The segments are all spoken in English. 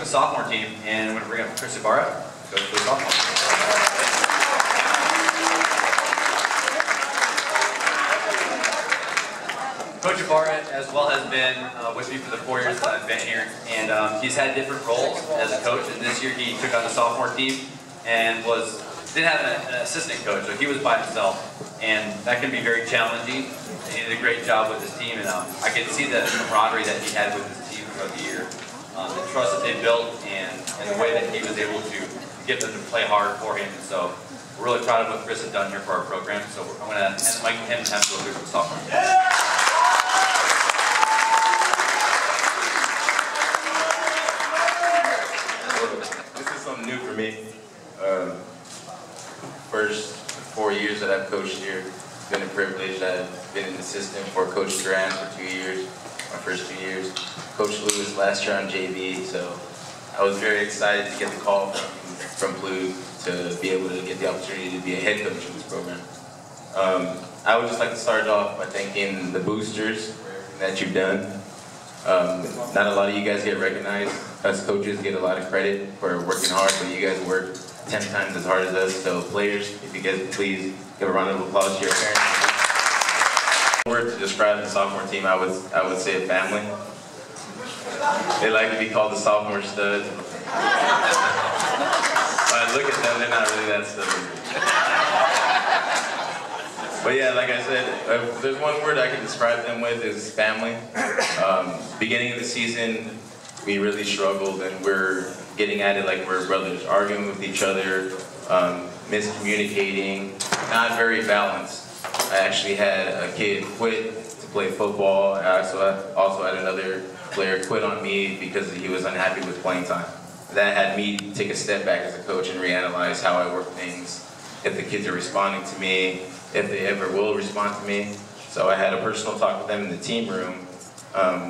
the sophomore team, and I'm going to bring up Chris Ibarra, coach for the sophomore. Coach Ibarra, as well, has been with me for the 4 years that I've been here, and he's had different roles as a coach. And this year he took on the sophomore team and didn't have an assistant coach, so he was by himself, and that can be very challenging. He did a great job with his team, and I could see the camaraderie that he had with his team throughout the year, the trust that they built, and the way that he was able to get them to play hard for him. And so we're really proud of what Chris has done here for our program. So I'm going to hand the mic to him and have him go through the sophomore. This is something new for me. First 4 years that I've coached here, it's been a privilege. I've been an assistant for Coach Duran for 2 years, my first 2 years. Coach Lewis last year on JV, so I was very excited to get the call from Blue to be able to get the opportunity to be a head coach in this program. I would just like to start off by thanking the boosters for everything that you've done. Not a lot of you guys get recognized. Us coaches get a lot of credit for working hard, but you guys work 10 times as hard as us. So players, if you guys please give a round of applause to your parents. Word to describe the sophomore team, I would say a family. They like to be called the sophomore studs. When I look at them, they're not really that stubborn. But yeah, like I said, if there's one word I can describe them with is family. Beginning of the season, we really struggled, and we're getting at it like we're brothers, arguing with each other, miscommunicating, not very balanced. I actually had a kid quit to play football. I also had another player quit on me because he was unhappy with playing time. That had me take a step back as a coach and reanalyze how I work things, if the kids are responding to me, if they ever will respond to me. So I had a personal talk with them in the team room.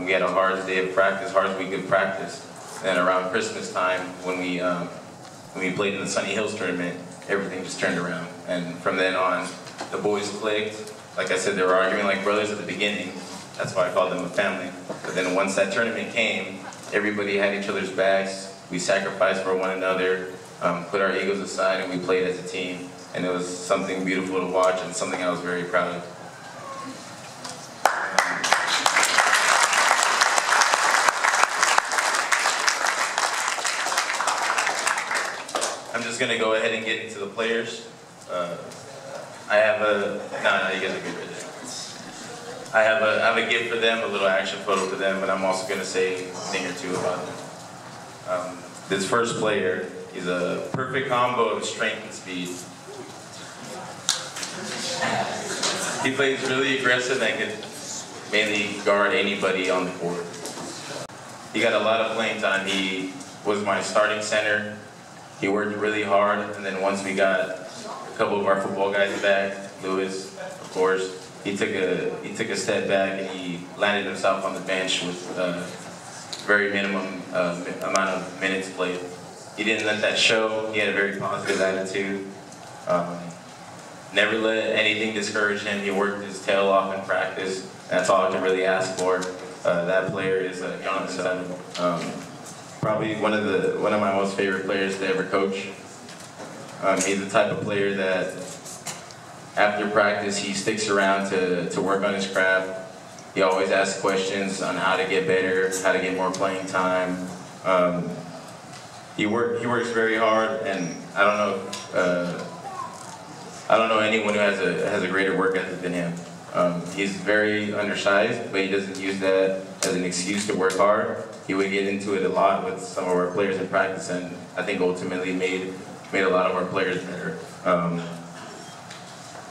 We had a hard day of practice, hard as we could practice. And around Christmas time, when we played in the Sunny Hills tournament, everything just turned around. And from then on, the boys clicked. Like I said, they were arguing like brothers at the beginning. That's why I called them a family. But then once that tournament came, everybody had each other's backs. We sacrificed for one another, put our egos aside, and we played as a team. And it was something beautiful to watch and something I was very proud of. I'm just going to go ahead and get into the players. I have a, no, you guys are good right there. I have a gift for them, a little action photo for them, but I'm also going to say a thing or two about them. This first player, he's a perfect combo of strength and speed. He plays really aggressive and can mainly guard anybody on the court. He got a lot of playing time. He was my starting center. He worked really hard, and then once we got a couple of our football guys back, Lewis, of course, he took a step back and he landed himself on the bench with very minimum amount of minutes played. He didn't let that show. He had a very positive attitude. Never let anything discourage him. He worked his tail off in practice. That's all I can really ask for. That player is Jonathan. Probably one of my most favorite players to ever coach. He's the type of player that after practice he sticks around to work on his craft. He always asks questions on how to get better, how to get more playing time. He works very hard, and I don't know anyone who has a greater work ethic than him. He's very undersized, but he doesn't use that as an excuse to work hard. He would get into it a lot with some of our players in practice, and I think ultimately made a lot of our players better.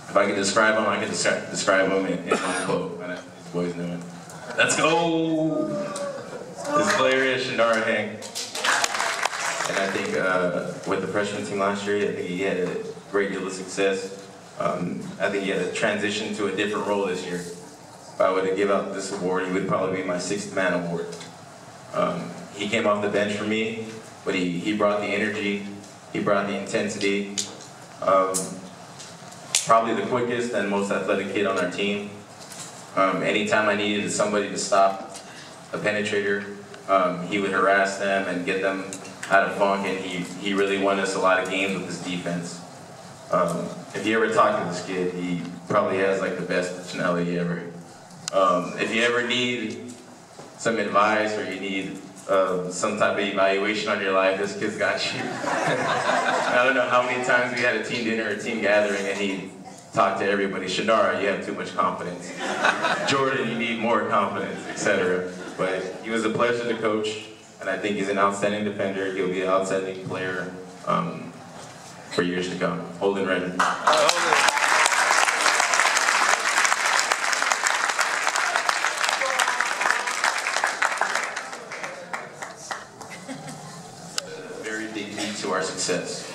If I could describe him, I could describe him in one quote, and these boys know it. Let's go! This player is Shandara Hank. And I think with the freshman team last year, I think he had a great deal of success. I think he had a transition to a different role this year. If I were to give out this award, he would probably be my 6th man award. He came off the bench for me, but he brought the energy, he brought the intensity. Probably the quickest and most athletic kid on our team. Anytime I needed somebody to stop a penetrator, He would harass them and get them out of funk, and he really won us a lot of games with his defense. If you ever talk to this kid, he probably has like the best personality ever. If you ever need some advice or you need some type of evaluation on your life, this kid's got you. I don't know how many times we had a team dinner or a team gathering and he talked to everybody. Shadara, you have too much confidence. Jordan, you need more confidence, etc. But he was a pleasure to coach, and I think he's an outstanding defender. He'll be an outstanding player for years to come. Holden Redden. Very big key to our success.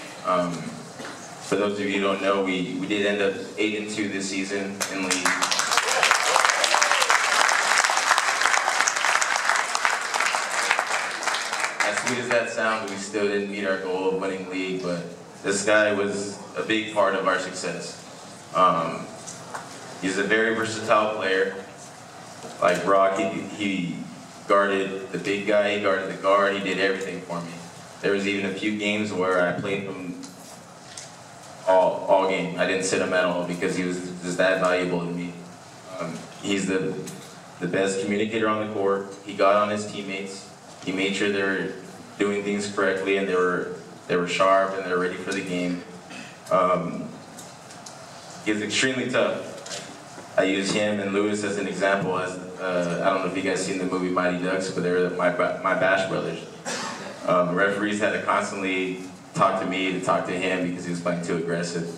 For those of you who don't know, we did end up 8-2 this season in league. As sweet as that sounds, we still didn't meet our goal of winning league, but this guy was a big part of our success. He's a very versatile player. Like Brock, he guarded the big guy, he guarded the guard, he did everything for me. There was even a few games where I played him all game. I didn't sit him at all because he was just that valuable to me. He's the best communicator on the court. He got on his teammates. He made sure they were doing things correctly and they were sharp and they were ready for the game. He was extremely tough. I use him and Lewis as an example. As I don't know if you guys seen the movie Mighty Ducks, but they were my Bash brothers. Referees had to constantly talk to me to talk to him because he was playing too aggressive.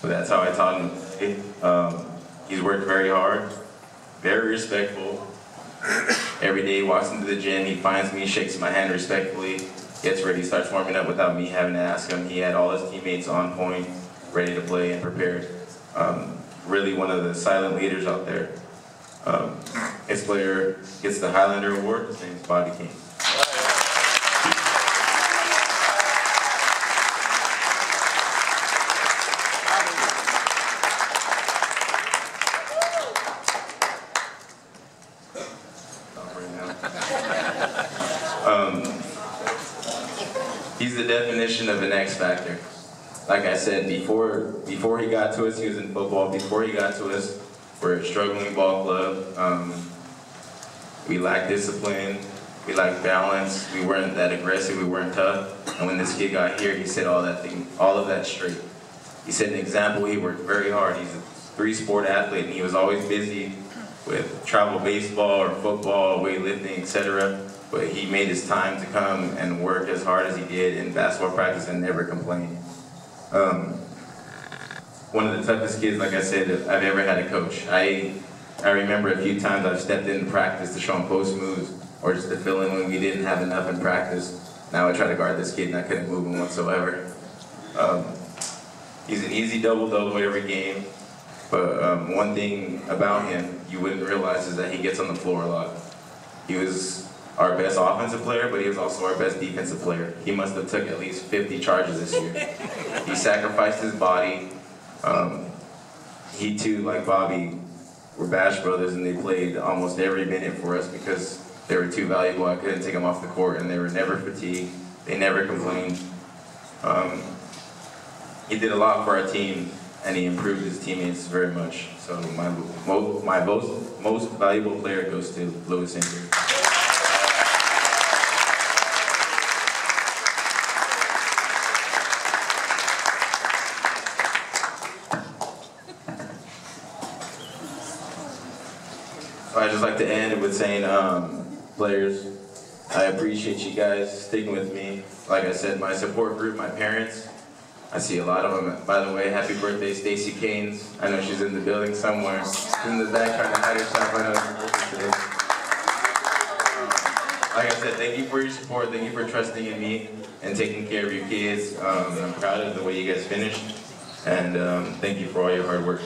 But that's how I taught him to play. He's worked very hard, very respectful. Every day he walks into the gym, he finds me, shakes my hand respectfully, gets ready, starts warming up without me having to ask him. He had all his teammates on point, ready to play and prepared. Really one of the silent leaders out there. His player gets the Highlander Award. His name is Bobby King. He's the definition of an X factor. Like I said, before he got to us, he was in football. Before he got to us, we're a struggling ball club. We lacked discipline. We lacked balance. We weren't that aggressive. We weren't tough. And when this kid got here, he set all of that straight. He set an example. He worked very hard. He's a three-sport athlete, and he was always busy with travel baseball or football, weightlifting, etc. But he made his time to come and work as hard as he did in basketball practice and never complained. One of the toughest kids, like I said, I've ever had to coach. I remember a few times I've stepped in practice to show him post moves or just to fill in when we didn't have enough in practice. Now I try to guard this kid and I couldn't move him whatsoever. He's an easy double-double every game, but one thing about him you wouldn't realize is that he gets on the floor a lot. He was our best offensive player, but he was also our best defensive player. He must have took at least 50 charges this year. He sacrificed his body. He too, like Bobby, were Bash brothers, and they played almost every minute for us because they were too valuable. I couldn't take them off the court, and they were never fatigued. They never complained. He did a lot for our team, and he improved his teammates very much. So my most valuable player goes to Lewis Ingram. I'd just like to end with saying, players, I appreciate you guys sticking with me. Like I said, my support group, my parents, I see a lot of them. By the way, happy birthday, Stacey Canes. I know she's in the building somewhere. She's in the back trying to hide herself. I know it's her birthday today. Like I said, thank you for your support. Thank you for trusting in me and taking care of your kids. I'm proud of the way you guys finished. And thank you for all your hard work.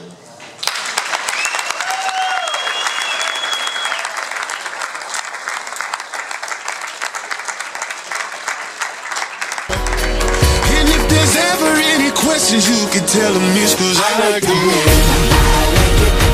Questions you can tell them is 'cause I like them.